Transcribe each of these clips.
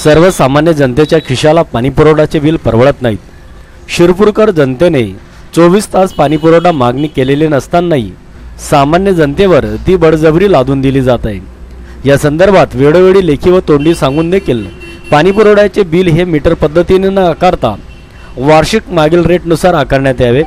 सर्वसामान्य जनतेच्या खिशाला पाणीपुरवठ्याचे बिल परवडत नाहीत। शिरपूरकर जनतेने 24 तास पाणीपुरवठा मागणी केलेली नसतानाही सामान्य जनतेवर ती बळजबरी लादून दिली जात आहे। या संदर्भात वेळोवेळी लेखी व तोंडी सांगून देखील पाणीपुरवठ्याचे बिल हे मीटर पद्धतीने न आकारता वार्षिक मागील रेटनुसार आकारण्यात यावे।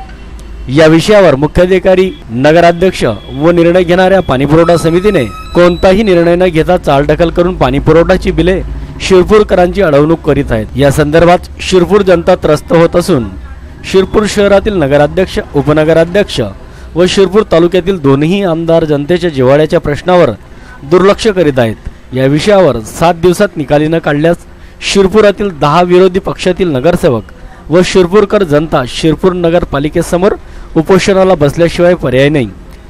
या विषयावर मुख्याधिकारी, नगराध्यक्ष व निर्णय घेणाऱ्या पाणीपुरवठा समितीने कोणताही निर्णय न घेता चालढकल करून पाणीपुरवठ्याची बिले शिरपूरकरांची अडवणूक करीत आहेत। या संदर्भात शिरपूर जनता त्रस्त होत असून शिरपूर शहरातील नगराध्यक्ष, उपनगराध्यक्ष व शिरपूर तालुक्यातील दोन्ही आमदार जनतेच्या जिव्हाळ्याच्या प्रश्नावर दुर्लक्ष करीत आहेत। या विषयावर 7 दिवसात निकाली न काढल्यास शिरपुरातील 10 विरोधी पक्षातील नगरसेवक व शिरपूरकर जनता शिरपूर नगरपालिकेसमोर उपोषणाला बसल्याशिवाय पर्याय नाही।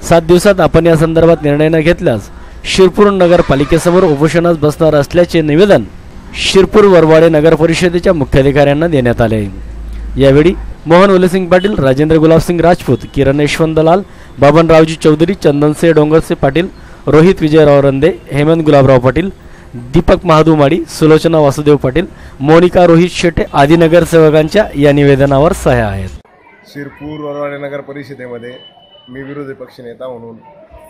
7 दिवसात आपण या संदर्भात निर्णय न घेतल्यास शिरपूर नगरपालिकेसमोर उपोषणास बसणार असल्याचे निवेदन शिरपूर वरवाडे नगर परिषदेच्या मुख्याधिकाऱ्यांना देण्यात आले आहे। यावेळी मोहन उलेसिंग पाटील, राजेंद्र गुलाबसिंग राजपूत, किरण यशवंत दलाल, बाबनरावजी चौधरी, चंदनसे डोंगरसे पाटील, रोहित विजयराव रंदे, हेमंत गुलाबराव पाटील, दीपक महादुमाडी, सुलोचना वासुदेव पाटील, मोनिका रोहित शेटे आदी नगरसेवकांच्या या निवेदनावर सह्या आहेत। शिरपूर वरवाडे नगर परिषदेमध्ये मी विरोधी पक्षनेता म्हणून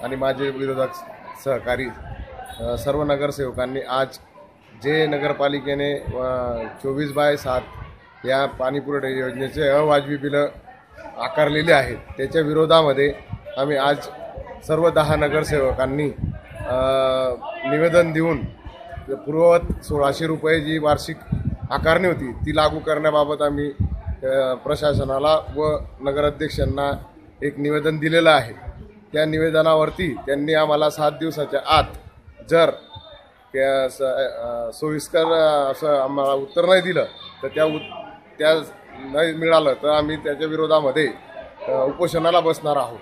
आणि माझे विरोधक सहकारी सर्व नगरसेवकांनी आज जे नगरपालिकेने 24/7 या पाणीपुरवठा योजनेचे अवाजवी बिलं आकारलेले आहेत त्याच्या विरोधामध्ये आम्ही आज सर्व 10 नगरसेवकांनी निवेदन देऊन पूर्ववत 1600 रुपये जी वार्षिक आकारणी होती ती लागू करण्याबाबत आम्ही प्रशासनाला व नगराध्यक्षांना एक निवेदन दिलेलं आहे। त्या निवेदनावरती त्यांनी आम्हाला 7 दिवसाच्या आत जर सोयीस्कर असं आम्हाला उत्तर नाही दिलं तर त्या नाही मिळालं तर आम्ही त्याच्या विरोधामध्ये उपोषणाला बसणार आहोत।